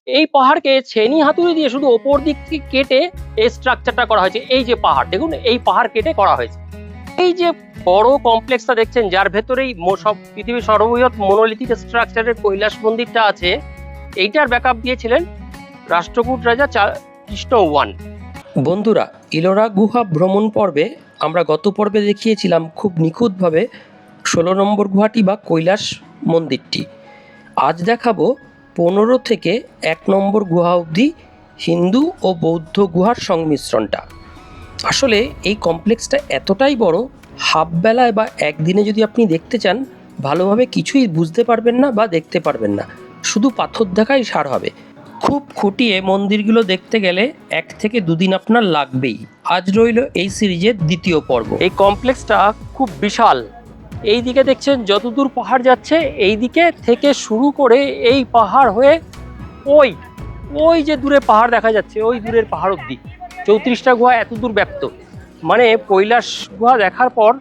এই পাহাড়কে ছেনি হাতুড়ি দিয়ে শুধু ওপর দিক থেকে কেটে এই স্ট্রাকচারটা করা হয়েছে। এই যে পাহাড় দেখুন, এই পাহাড় কেটে করা হয়েছে। এই যে বড় কমপ্লেক্সটা দেখছেন, যার ভেতরেই সব পৃথিবীর সর্ববৃহৎ মনোলিথিক স্ট্রাকচারের কৈলাস মন্দিরটা আছে, এইটার ব্যাকআপ দিয়েছিলেন রাষ্ট্রকূট রাজা কৃষ্ণ ওয়ান। বন্ধুরা, ইলোরা গুহা ভ্রমণ পর্বে আমরা গত পর্বে দেখিয়েছিলাম খুব নিখুঁতভাবে 16 নম্বর গুহাটি বা কৈলাস মন্দিরটি। আজ দেখাবো 15 থেকে 1 নম্বর গুহা অবধি হিন্দু ও বৌদ্ধ গুহার সংমিশ্রণটা। আসলে এই কমপ্লেক্সটা এতটাই বড়, হাফ বেলায় বা একদিনে যদি আপনি দেখতে চান, ভালোভাবে কিছুই বুঝতে পারবেন না বা দেখতে পারবেন না, শুধু পাথর দেখাই সার হবে। খুব খুঁটিয়ে মন্দিরগুলো দেখতে গেলে 1 থেকে 2 দিন আপনার লাগবেই। আজ রইল এই সিরিজের দ্বিতীয় পর্ব। এই কমপ্লেক্সটা খুব বিশাল। এই দিকে দেখছেন যতদূর পাহাড় যাচ্ছে, এই দিকে থেকে শুরু করে এই পাহাড় হয়ে ওই যে দূরে পাহাড় দেখা যাচ্ছে, ওই দূরের পাহাড় অব্দি 34টা গুহা এত দূর ব্যাপ্ত। মানে কৈলাস গুহা দেখার পর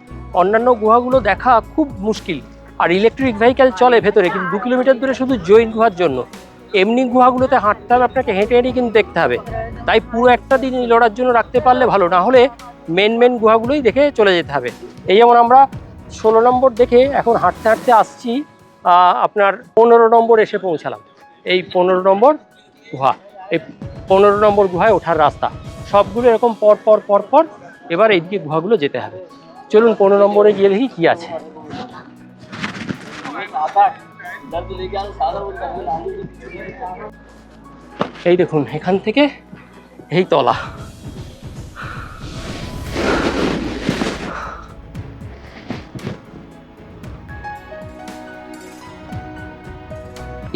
অন্যান্য গুহাগুলো দেখা খুব মুশকিল। আর ইলেকট্রিক ভেহিক্যাল চলে ভেতরে, কিন্তু 2 কিলোমিটার দূরে শুধু জৈন গুহার জন্য। এমনি গুহাগুলোতে হাঁটতে হবে আপনাকে, হেঁটে হেঁটে কিন্তু দেখতে হবে। তাই পুরো একটা দিন ইলোরার জন্য রাখতে পারলে ভালো, না হলে মেন গুহাগুলোই দেখে চলে যেতে হবে। এই যেমন আমরা 16 নম্বর দেখে এখন হাঁটতে হাঁটতে আসছি, আপনার 15 নম্বর এসে পৌঁছালাম। এই 15 নম্বর গুহা, এই 15 নম্বর গুহায় ওঠার রাস্তা সবগুলো এরকম পর। এবার এইদিকে গুহাগুলো যেতে হবে। চলুন 15 নম্বরে গিয়ে দেখি কি আছে। এই দেখুন, এখান থেকে এই তলা।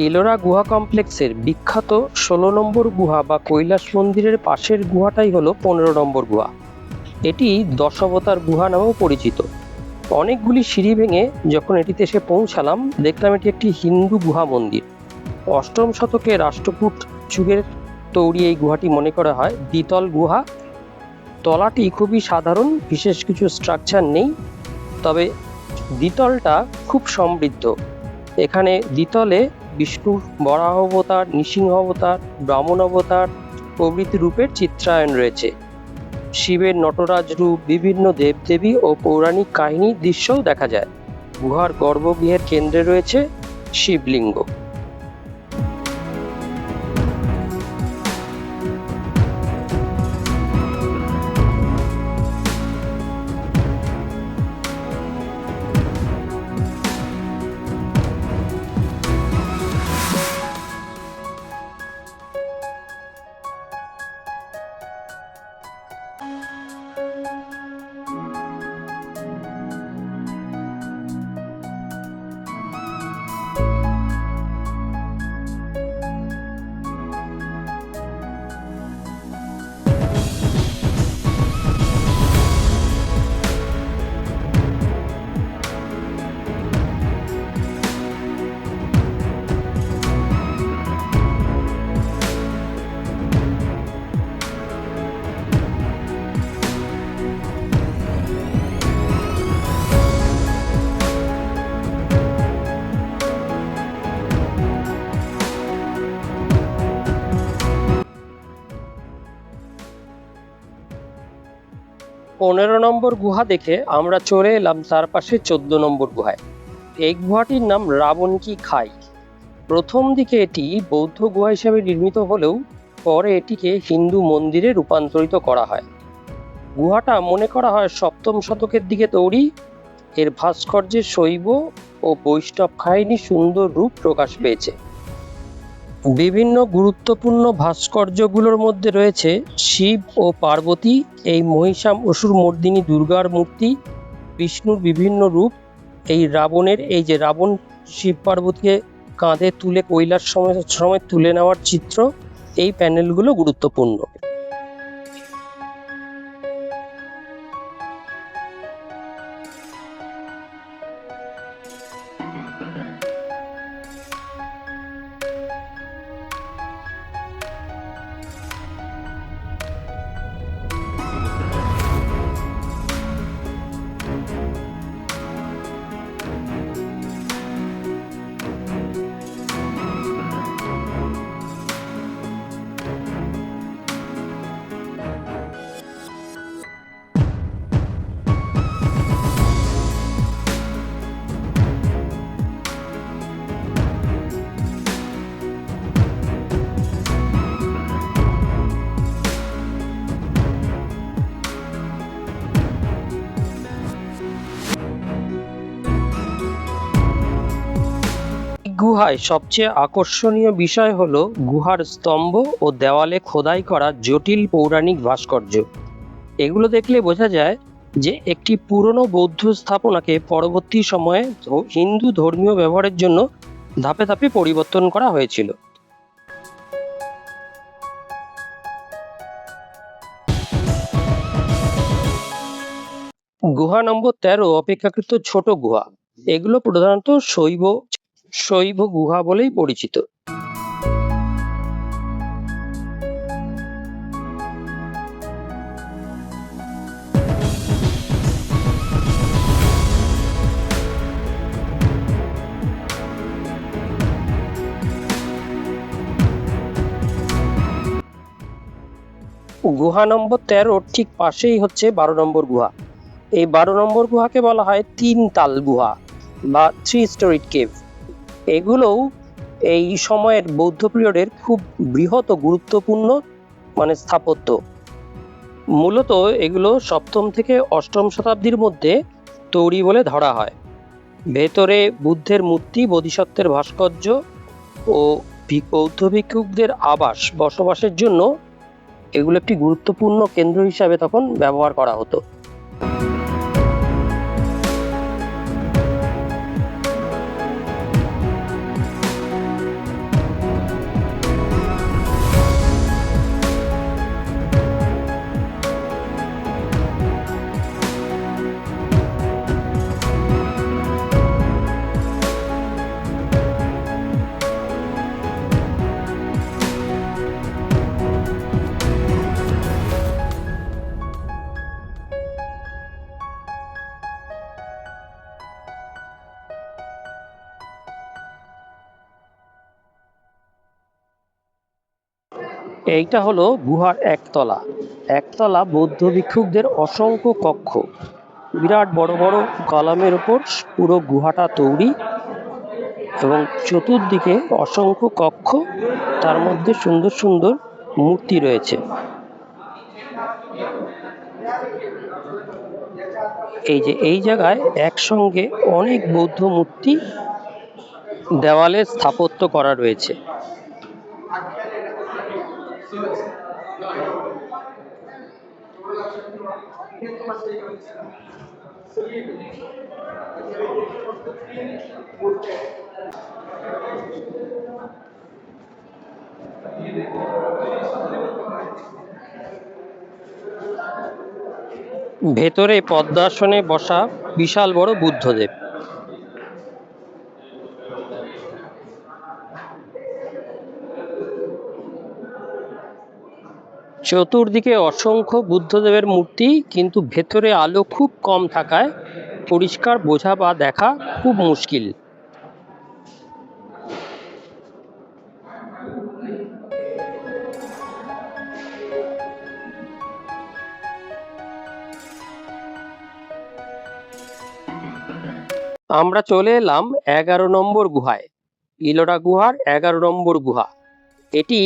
ইলোরা গুহা কমপ্লেক্সের বিখ্যাত 16 নম্বর গুহা বা কৈলাস মন্দিরের পাশের গুহাটাই হলো 15 নম্বর গুহা। এটি দশাবতার গুহা নামেও পরিচিত। অনেকগুলি সিঁড়ি ভেঙে যখন এটিতে এসে পৌঁছালাম, দেখলাম এটি একটি হিন্দু গুহা মন্দির। 8ম শতকে রাষ্ট্রকূট যুগের তৈরি এই গুহাটি মনে করা হয় দ্বিতল গুহা। তলাটি খুবই সাধারণ, বিশেষ কিছু স্ট্রাকচার নেই, তবে দ্বিতলটা খুব সমৃদ্ধ। এখানে দ্বিতলে বিষ্ণুর বরাহ অবতার, নৃসিংহ অবতার, ব্রাহ্মণ অবতার প্রভৃতি রূপের চিত্রায়ন রয়েছে। শিবের নটরাজ রূপ, বিভিন্ন দেবদেবী ও পৌরাণিক কাহিনীর দৃশ্যও দেখা যায়। গুহার গর্ভগৃহের কেন্দ্রে রয়েছে শিবলিঙ্গ। পনেরো নম্বর গুহা দেখে আমরা চলে এলাম তার পাশে 14 নম্বর গুহায়। এই গুহাটির নাম রাবণ কি খাই। প্রথম দিকে এটি বৌদ্ধ গুহা হিসেবে নির্মিত হলেও পরে এটিকে হিন্দু মন্দিরে রূপান্তরিত করা হয়। গুহাটা মনে করা হয় 7ম শতকের দিকে তৈরি। এর ভাস্কর্যে শৈব ও বৈষ্ণব কাহিনীর সুন্দর রূপ প্রকাশ পেয়েছে। বিভিন্ন গুরুত্বপূর্ণ ভাস্কর্যগুলোর মধ্যে রয়েছে শিব ও পার্বতী, এই মহিষাসুর মর্দিনী দুর্গার মূর্তি, বিষ্ণুর বিভিন্ন রূপ, এই রাবণের, এই যে রাবণ শিব পার্বতীকে কাঁধে তুলে কৈলাস সময় তুলে নেওয়ার চিত্র, এই প্যানেলগুলো গুরুত্বপূর্ণ। গুহায় সবচেয়ে আকর্ষণীয় বিষয় হলো গুহার স্তম্ভ ও দেওয়ালে খোদাই করা জটিল পৌরাণিক ভাস্কর্য। এগুলো দেখলে বোঝা যায় যে একটি পুরনো বৌদ্ধ স্থাপনাকে পরবর্তী সময়ে হিন্দু ধর্মীয় ব্যবহারের জন্য ধাপে ধাপে পরিবর্তন করা হয়েছিল। গুহা নম্বর 13 অপেক্ষাকৃত ছোট গুহা। এগুলো প্রধানত শৈব গুহা বলেই পরিচিত। গুহা নম্বর 13 ঠিক পাশেই হচ্ছে 12 নম্বর গুহা। এই 12 নম্বর গুহাকে বলা হয় 3 তাল গুহা বা 3 স্টোরিড কেভ। এগুলোও এই সময়ের বৌদ্ধ পিরিয়ডের খুব বৃহৎ ও গুরুত্বপূর্ণ স্থাপত্য। মূলত এগুলো 7ম থেকে 8ম শতাব্দীর মধ্যে তৈরি বলে ধরা হয়। ভেতরে বুদ্ধের মূর্তি, বোধিসত্ত্বের ভাস্কর্য ও বৌদ্ধ ভিক্ষুকদের বসবাসের জন্য এগুলো একটি গুরুত্বপূর্ণ কেন্দ্র হিসাবে তখন ব্যবহার করা হতো। এইটা হলো গুহার একতলা বৌদ্ধ ভিক্ষুকদের অসংখ্য কক্ষ। বিরাট বড় বড় কলামের উপর পুরো গুহাটা তৈরি এবং চতুর্দিকে অসংখ্য কক্ষ, তার মধ্যে সুন্দর সুন্দর মূর্তি রয়েছে। এই জায়গায় একসঙ্গে অনেক বৌদ্ধ মূর্তি দেওয়ালে স্থাপত্য করা রয়েছে। ভেতরে পদ্মাসনে বসা বিশাল বড় বুদ্ধদেব। চতুর্দিকে অসংখ্য বুদ্ধদেবের মূর্তি, কিন্তু ভেতরে আলো খুব কম থাকায় পরিষ্কার বোঝা বা দেখা খুব মুশকিল। আমরা চলে এলাম 11 নম্বর গুহায়, ইলোরা গুহার 11 নম্বর গুহা। এটি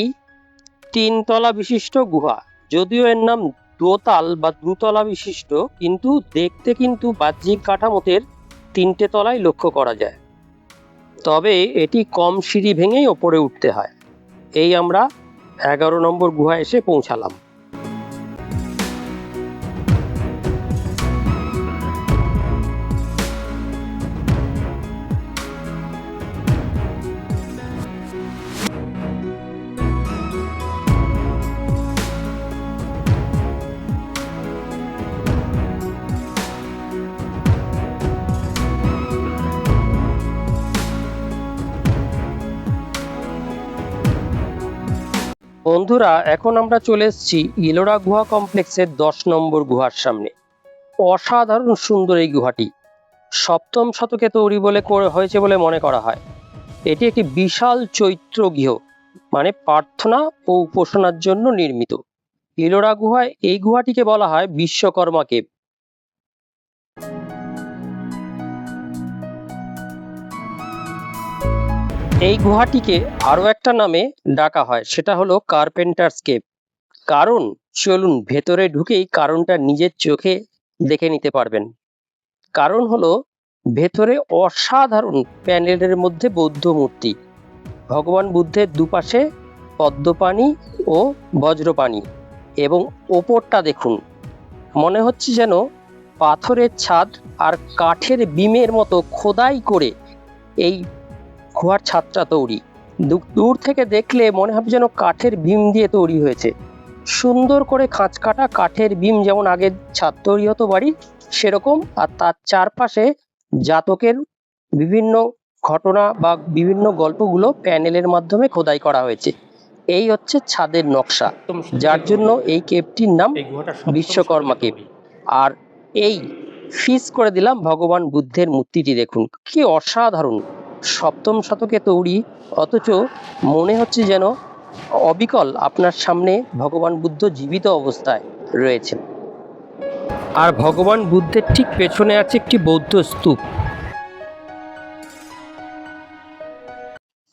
3 তলা বিশিষ্ট গুহা। যদিও এর নাম দোতাল বা দ্রুতলা বিশিষ্ট, কিন্তু দেখতে কিন্তু বাহ্যিক কাঠামোতে 3টে তলাই লক্ষ্য করা যায়। তবে এটি কম সিঁড়ি ভেঙেই ওপরে উঠতে হয়। এই আমরা 11 নম্বর গুহায় এসে পৌঁছালাম। বন্ধুরা, এখন আমরা চলে এসেছি ইলোরা গুহা কমপ্লেক্সের 10 নম্বর গুহার সামনে। অসাধারণ সুন্দর এই গুহাটি 7ম শতকে তৈরি হয়েছে বলে মনে করা হয়। এটি একটি বিশাল চৈত্র গৃহ, প্রার্থনা ও উপাসনার জন্য নির্মিত। ইলোরা গুহায় এই গুহাটিকে বলা হয় বিশ্বকর্মা কেভ। এই গুহাটিকে আরো একটা নামে ডাকা হয়, সেটা হলো কার্পেন্টার্স কেভ। কারণ চলুন ভেতরে ঢুকেই কারণটা নিজের চোখে দেখে নিতে পারবেন। কারণ হলো ভেতরে অসাধারণ প্যানেলের মধ্যে বৌদ্ধ মূর্তি, ভগবান বুদ্ধের দুপাশে পদ্মপাণি ও বজ্রপাণি, এবং ওপরটা দেখুন, মনে হচ্ছে যেন পাথরের ছাদ আর কাঠের বিমের মতো খোদাই করে এই গুহার ছাদটা তৈরি। দূর থেকে দেখলে মনে হবে যেন কাঠের বিম দিয়ে তৈরি হয়েছে, সুন্দর করে খাঁচ কাটা কাঠের বিম, যেমন আগে ছাদ তৈরি হতো বাড়ির সেরকম। আর তার চারপাশে জাতকের বিভিন্ন ঘটনা বা বিভিন্ন গল্পগুলো প্যানেলের মাধ্যমে খোদাই করা হয়েছে। এই হচ্ছে ছাদের নকশা, যার জন্য এই কেভটির নাম বিশ্বকর্মা কেভ। আর এই ফিস করে দিলাম ভগবান বুদ্ধের মূর্তিটি, দেখুন কি অসাধারণ, সপ্তম শতকে তৈরি, অথচ মনে হচ্ছে যেন অবিকল আপনার সামনে ভগবান বুদ্ধ জীবিত অবস্থায় রয়েছেন। আর ভগবান বুদ্ধের ঠিক পেছনে আছে একটি বৌদ্ধ স্তূপ।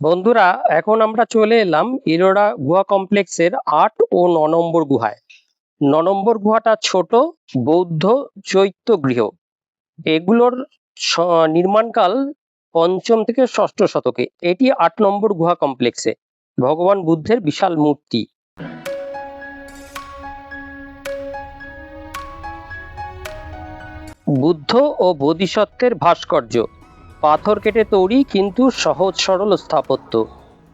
বন্ধুরা, এখন আমরা চলে এলাম ইলোরা গুহা কমপ্লেক্সের 8 ও 9 নম্বর গুহায়। 9 নম্বর গুহাটা ছোট বৌদ্ধ চৈত্য গৃহ। এগুলোর নির্মাণকাল 5ম থেকে 6ষ্ঠ শতকে। এটি 8 নম্বর গুহা কমপ্লেক্সে ভগবান বুদ্ধের বিশাল মূর্তি। বুদ্ধ ও বোধিসত্ত্বের ভাস্কর্য, পাথর কেটে তৈরি কিন্তু সহজ সরল স্থাপত্য,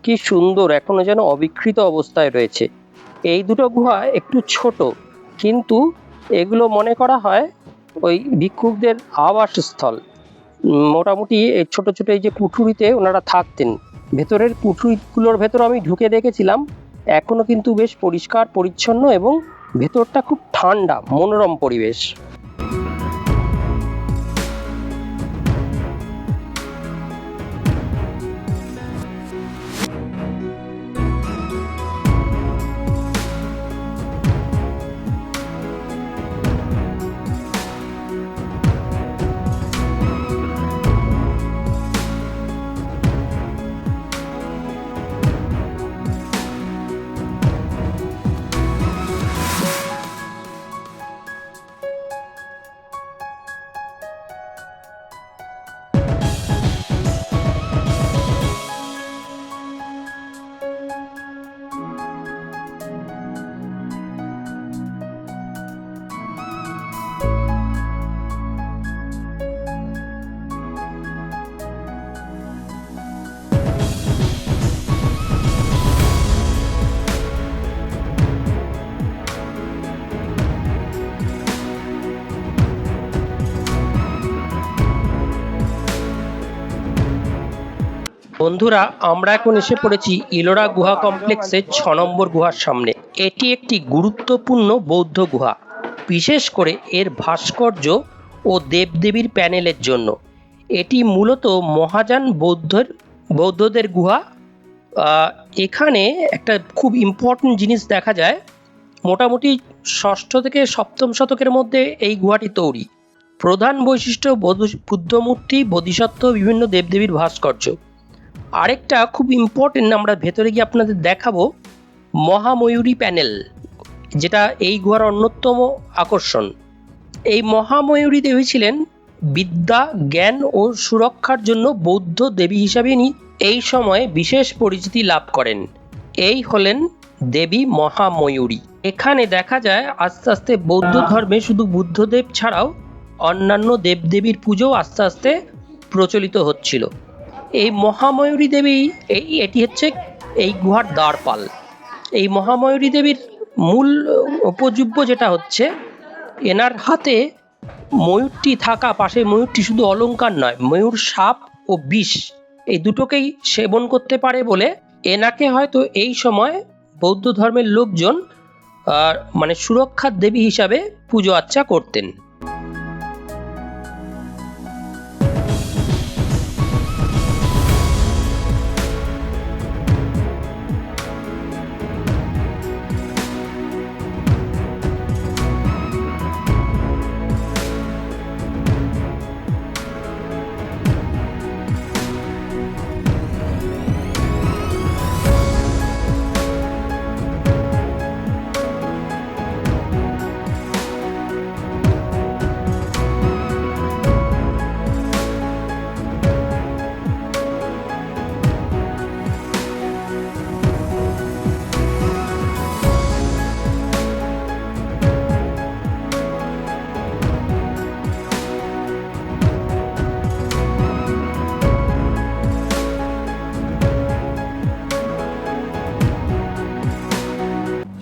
কি সুন্দর, এখনো যেন অবিকৃত অবস্থায় রয়েছে। এই দুটো গুহা একটু ছোট, কিন্তু এগুলো মনে করা হয় ওই ভিক্ষুকদের আবাসস্থল। মোটামুটি এই ছোট ছোট এই যে কুঠুরিতে ওনারা থাকতেন, ভেতরের কুঠুরিগুলোর ভেতর আমি ঢুকে দেখেছিলাম, এখনো কিন্তু বেশ পরিষ্কার পরিচ্ছন্ন এবং ভেতরটা খুব ঠান্ডা, মনোরম পরিবেশ। বন্ধুরা, আমরা এখন এসে পড়েছি ইলোরা গুহা কমপ্লেক্সের 6 নম্বর গুহার সামনে। এটি একটি গুরুত্বপূর্ণ বৌদ্ধ গুহা, বিশেষ করে এর ভাস্কর্য ও দেবদেবীর প্যানেলের জন্য। এটি মূলত মহাযান বৌদ্ধদের গুহা। এখানে একটা খুব ইম্পর্টেন্ট জিনিস দেখা যায়, মোটামুটি 6ষ্ঠ থেকে 7ম শতকের মধ্যে এই গুহাটি তৈরি। প্রধান বৈশিষ্ট্য বুদ্ধ মূর্তি, বোধিসত্ত্ব, বিভিন্ন দেবদেবীর ভাস্কর্য। আরেকটা খুব ইম্পর্টেন্ট, আমরা ভেতরে গিয়ে আপনাদের দেখাবো, মহাময়ূরী প্যানেল, যেটা এই গুহার অন্যতম আকর্ষণ। এই মহাময়ূরী দেবী ছিলেন বিদ্যা, জ্ঞান ও সুরক্ষার জন্য বৌদ্ধ দেবী হিসাবে এই সময়ে বিশেষ পরিচিতি লাভ করেন। এই হলেন দেবী মহাময়ূরী। এখানে দেখা যায় আস্তে আস্তে বৌদ্ধ ধর্মে শুধু বুদ্ধদেব ছাড়াও অন্যান্য দেবদেবীর পুজো আস্তে আস্তে প্রচলিত হচ্ছিল। এই মহাময়ূরী দেবী এটি হচ্ছে এই গুহার দ্বারপাল। এই মহাময়ূরী দেবীর মূল উপজীব্য যেটা হচ্ছে, এনার হাতে ময়ূরটি থাকা, পাশে ময়ূরটি শুধু অলংকার নয়, ময়ূর সাপ ও বিষ এই দুটোকেই সেবন করতে পারে বলে এনাকে হয়তো এই সময় বৌদ্ধ ধর্মের লোকজন মানে সুরক্ষার দেবী হিসাবে পুজো আর্চা করতেন।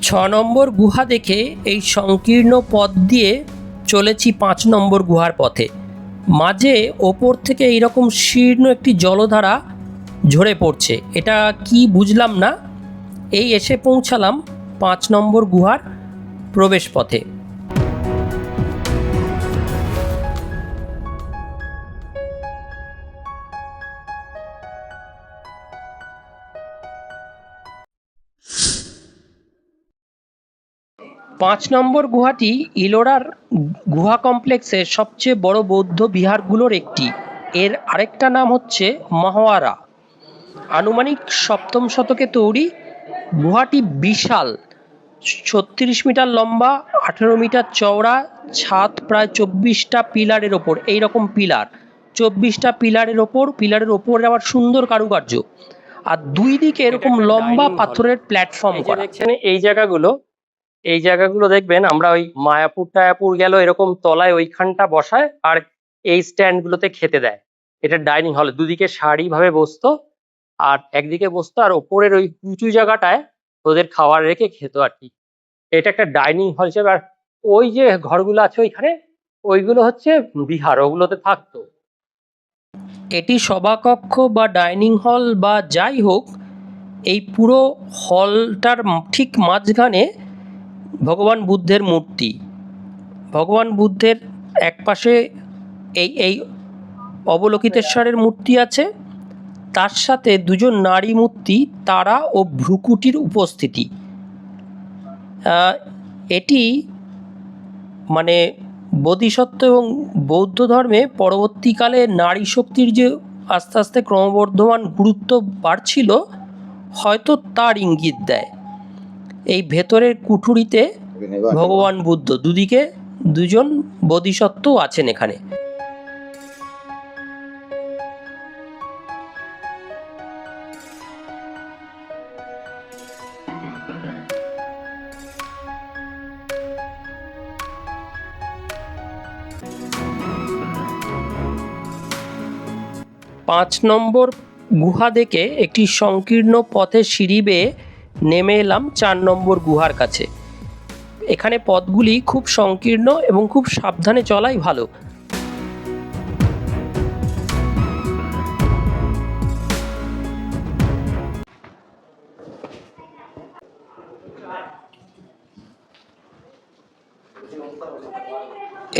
নম্বর গুহা দেখে এই সংকীর্ণ পথ দিয়ে চলেছি 5 নম্বর গুহার পথে। মাঝে ওপর থেকে এইরকম শীর্ণ একটি জলধারা ঝরে পড়ছে, এটা কি বুঝলাম না। এই এসে পৌঁছালাম 5 নম্বর গুহার প্রবেশ পথে। পাঁচ নম্বর গুহাটি ইলোরার গুহা কমপ্লেক্সের সবচেয়ে বড় বৌদ্ধ বিহারগুলোর একটি। এর আরেকটা নাম হচ্ছে মহাওয়ারা। আনুমানিক 7ম শতকে তৈরি। গুহাটি বিশাল, 36 মিটার লম্বা, 18 মিটার চওড়া, ছাদ প্রায় 24টা পিলারের ওপর। এইরকম পিলার 24টা পিলারের ওপর আবার সুন্দর কারুকার্য, আর দুই দিকে এরকম লম্বা পাথরের প্ল্যাটফর্ম করা। দেখছেন এই জায়গাগুলো দেখবেন, আমরা ওই মায়াপুর টায়াপুর গেল এরকম তলায় ওইখানটা বসায়, আর এই স্ট্যান্ড গুলোতে খেতে দেয়। এটা ডাইনিং হল, দুদিকে সারি ভাবে বসতো আর একদিকে বসতো, আর ওপরের ওই উঁচু জায়গাটায় ওদের খাবার রেখে খেত আর কি। এটা একটা ডাইনিং হল হিসেবে। আর ওই যে ঘরগুলো আছে ওইখানে, ওইগুলো হচ্ছে বিহার, ওগুলোতে থাকতো। এটি সভাকক্ষ বা ডাইনিং হল বা যাই হোক, এই পুরো হলটার ঠিক মাঝখানে ভগবান বুদ্ধের মূর্তি। ভগবান বুদ্ধের একপাশে এই অবলোকিতেশ্বরের মূর্তি আছে, তার সাথে দুজন নারী মূর্তি, তারা ও ভ্রুকুটির উপস্থিতি। এটি মানে বোধিসত্ত্ব এবং বৌদ্ধ ধর্মে পরবর্তীকালে নারী শক্তির যে আস্তে আস্তে ক্রমবর্ধমান গুরুত্ব বাড়ছিল, হয়তো তার ইঙ্গিত দেয়। এই ভেতরের কুঠুরিতে ভগবান বুদ্ধ, দুদিকে দুজন বোধিসত্ত্ব আছেন এখানে। পাঁচ নম্বর গুহা দেখে একটি সংকীর্ণ পথে সিঁড়ি বেয়ে নেমে এলাম 4 নম্বর গুহার কাছে। এখানে পথগুলি খুব সংকীর্ণ এবং খুব সাবধানে চলাই ভালো।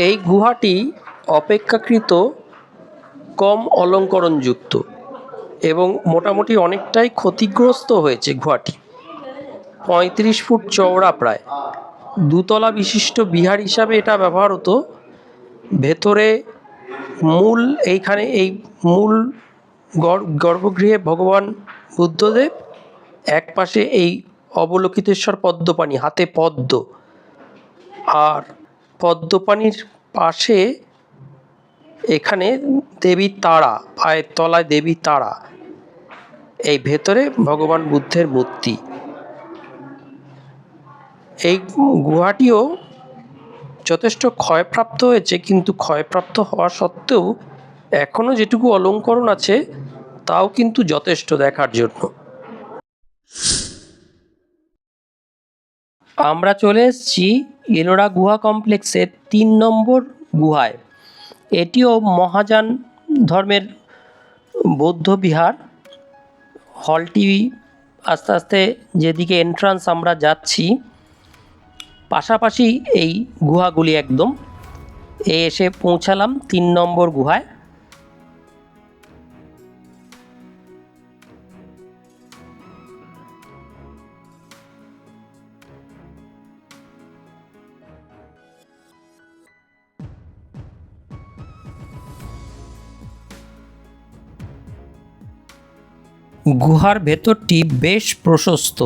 এই গুহাটি অপেক্ষাকৃত কম অলঙ্করণযুক্ত এবং মোটামুটি অনেকটাই ক্ষতিগ্রস্ত হয়েছে। গুহাটি 35 ফুট চওড়া, প্রায় 2 তলা বিশিষ্ট বিহার হিসাবে এটা ব্যবহার হতো। ভেতরে এই মূল গর্ভগৃহে ভগবান বুদ্ধদেব, এক পাশে এই অবলোকিতেশ্বর পদ্মপাণি, হাতে পদ্ম, আর পদ্মপাণির পাশে এখানে দেবী তারা, পায়ের তলায় দেবী তারা, এই ভেতরে ভগবান বুদ্ধের মূর্তি। এই গুহাটিও যথেষ্ট ক্ষয়প্রাপ্ত হয়েছে, কিন্তু ক্ষয়প্রাপ্ত হওয়া সত্ত্বেও এখনো যেটুকু অলঙ্করণ আছে তাও কিন্তু যথেষ্ট দেখার জন্য। আমরা চলে এসেছি এলোরা গুহা কমপ্লেক্সের 3 নম্বর গুহায়। এটিও মহাযান ধর্মের বৌদ্ধ বিহার। হলটি আস্তে আস্তে যেদিকে এন্ট্রান্স আমরা যাচ্ছি, পাশাপাশি এই গুহাগুলি একদম। এসে পৌঁছালাম 3 নম্বর গুহায়। গুহার ভেতরটি বেশ প্রশস্ত।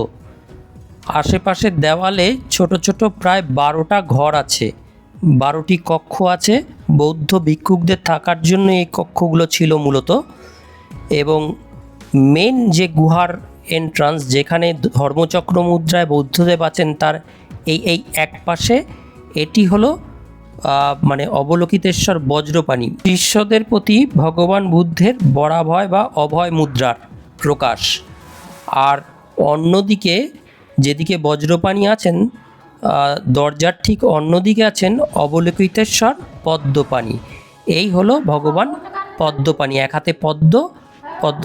আশেপাশের দেওয়ালে ছোট ছোট প্রায় 12টা ঘর আছে, 12টি কক্ষ আছে। বৌদ্ধ ভিক্ষুকদের থাকার জন্য এই কক্ষগুলো ছিল মূলত। এবং মেন যে গুহার এন্ট্রান্স, যেখানে ধর্মচক্র মুদ্রায় বৌদ্ধদেব আছেন, তার এই এক পাশে এটি হলো মানে অবলোকিতেশ্বর বজ্রপাণি, শিষ্যদের প্রতি ভগবান বুদ্ধের বরাভয় বা অভয় মুদ্রার প্রকাশ। আর অন্যদিকে যেদিকে বজ্রপাণি আছেন দরজার ঠিক অন্যদিকে আছেন অবলোকিতেশ্বর পদ্মপাণি। এই হলো ভগবান পদ্মপাণি, এক হাতে পদ্ম,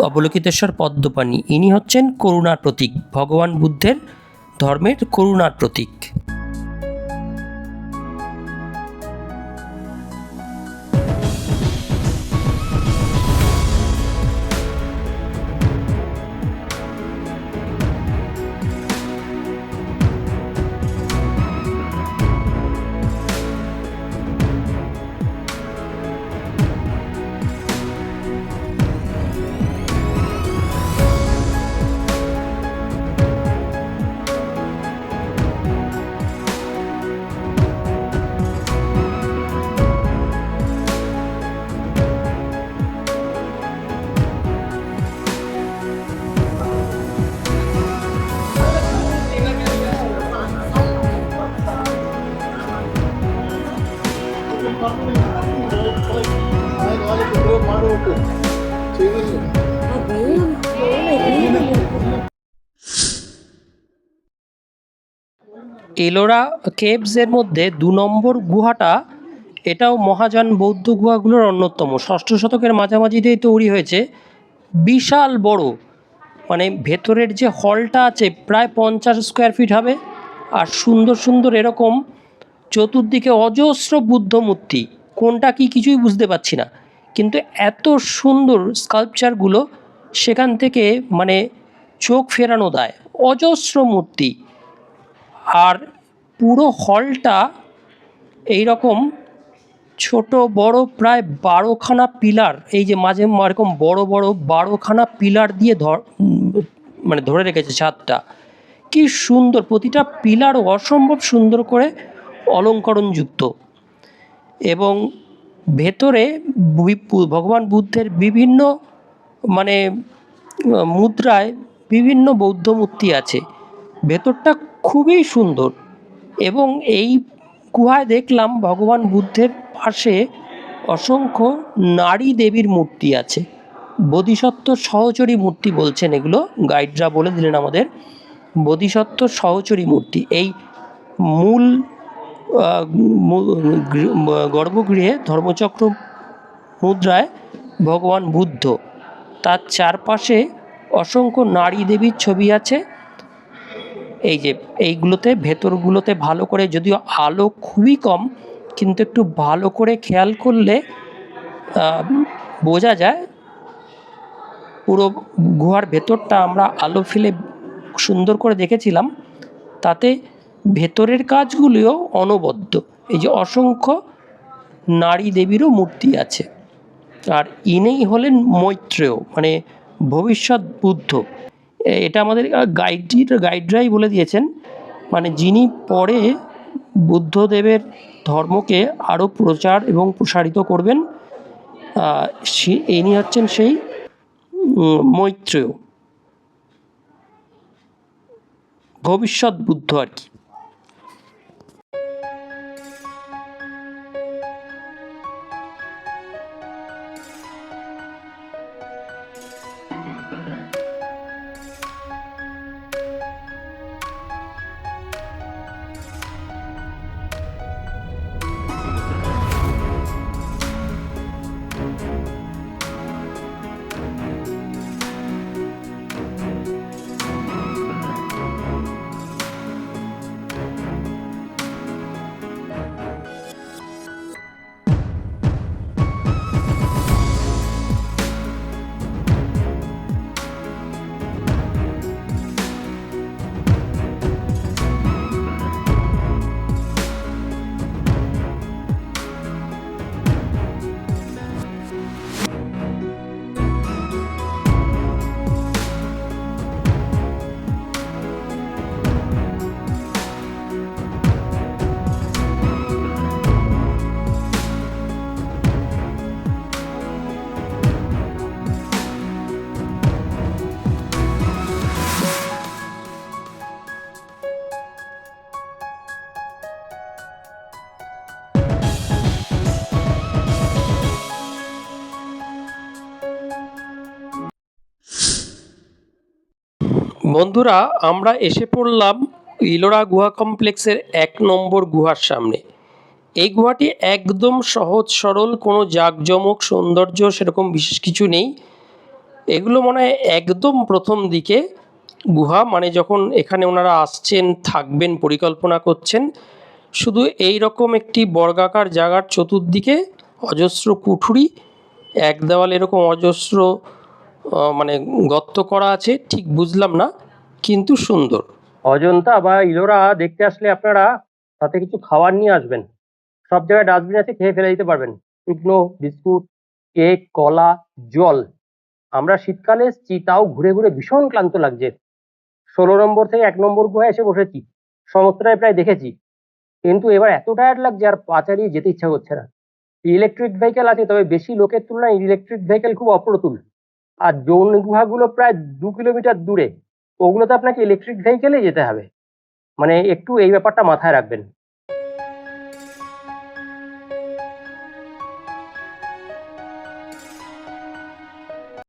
অবলোকিতেশ্বর পদ্মপাণি। ইনি হচ্ছেন করুণার প্রতীক, ভগবান বুদ্ধের ধর্মের করুণার প্রতীক। এলোরা কেভসের মধ্যে 2 নম্বর গুহাটা, এটাও মহাযান বৌদ্ধ গুহাগুলোর অন্যতম। ষষ্ঠ শতকের মাঝামাঝিতেই তৈরি হয়েছে, বিশাল বড়, মানে ভেতরের যে হলটা আছে প্রায় 50 স্কোয়ার ফিট হবে। আর সুন্দর সুন্দর এরকম চতুর্দিকে অজস্র বুদ্ধ মূর্তি, কোনটা কি কিছুই বুঝতে পারছি না, কিন্তু এত সুন্দর স্কাল্পচারগুলো সেখান থেকে মানে চোখ ফেরানো দেয়, অজস্র মূর্তি। আর পুরো হলটা এই রকম ছোট বড় প্রায় 12খানা পিলার, এই যে মাঝে এরকম বড় বড় 12খানা পিলার দিয়ে মানে ধরে রেখেছে ছাদটা। কি সুন্দর, প্রতিটা পিলার অসম্ভব সুন্দর করে অলঙ্করণযুক্ত। এবং ভেতরে ভগবান বুদ্ধের বিভিন্ন মানে মুদ্রায় বিভিন্ন বৌদ্ধ মূর্তি আছে। ভেতরটা খুবই সুন্দর। এবং এই গুহায় দেখলাম ভগবান বুদ্ধের পাশে অসংখ্য নারী দেবীর মূর্তি আছে, বোধিসত্ত্ব সহচরী মূর্তি বলছেন এগুলো, গাইডরা বলে দিলেন আমাদের, বোধিসত্ত্ব সহচরী মূর্তি। এই মূল গর্ভগৃহে ধর্মচক্র মুদ্রায় ভগবান বুদ্ধ, তার চারপাশে অসংখ্য নারী দেবীর ছবি আছে। এই যে এইগুলোতে ভেতরগুলোতে ভালো করে, যদিও আলো খুবই কম, কিন্তু একটু ভালো করে খেয়াল করলে বোঝা যায় পুরো গুহার ভেতরটা আমরা আলো ফেলে সুন্দর করে দেখেছিলাম, তাতে ভেতরের কাজগুলিও অনবদ্য। এই যে অসংখ্য নারী দেবীরও মূর্তি আছে। আর ইনিই হলেন মৈত্রেয়, মানে ভবিষ্যৎ বুদ্ধ। এটা আমাদের গাইডরাই বলে দিয়েছেন, মানে যিনি পরে বুদ্ধদেবের ধর্মকে আরও প্রচার এবং প্রসারিত করবেন, ইনি হচ্ছেন সেই মৈত্রেয়, ভবিষ্যৎ বুদ্ধ আর কি। বন্ধুরা, আমরা এসে পড়লাম ইলোরা গুহা কমপ্লেক্সের ১ নম্বর গুহার সামনে। এই গুহাটি একদম সহজ সরল, কোনো জাঁকজমক সৌন্দর্য সেরকম বিশেষ কিছু নেই। এগুলো মনে হয় একদম প্রথম দিকে গুহা, মানে যখন এখানে ওনারা আসছেন, থাকবেন, পরিকল্পনা করছেন। শুধু এই রকম একটি বর্গাকার জায়গার চতুর্দিকে অজস্র কুঠুরি, এক দেওয়াল এরকম অজস্র মানে গর্ত করা আছে, ঠিক বুঝলাম না, কিন্তু সুন্দর। অজন্তা বা ইলোরা দেখতে আসলে আপনারা সাথে কিছু খাবার নিয়ে আসবেন। সব জায়গায় ডাস্টবিন আছে, খেয়ে ফেলে দিতে পারবেন। শুকনো বিস্কুট, কেক, কলা, জল। আমরা শীতকালে এসেছি, তাও ঘুরে ঘুরে ভীষণ ক্লান্ত লাগছে। ১৬ নম্বর থেকে ১ নম্বর গুহায় এসে বসেছি, সমস্তটাই প্রায় দেখেছি, কিন্তু এবার এত টায়ার্ড লাগছে আর পা চালিয়ে যেতে ইচ্ছা করছে না। ইলেকট্রিক ভেহিকেল আছে, তবে বেশি লোকের তুলনায় ইলেকট্রিক ভেহিকেল খুব অপ্রতুল। আর জৌন গুহাগুলো প্রায় ২ কিলোমিটার দূরে, ওগুলোতে আপনাকে ইলেকট্রিক ভেহিকেলেই যেতে হবে। মানে একটু এই ব্যাপারটা মাথায় রাখবেন।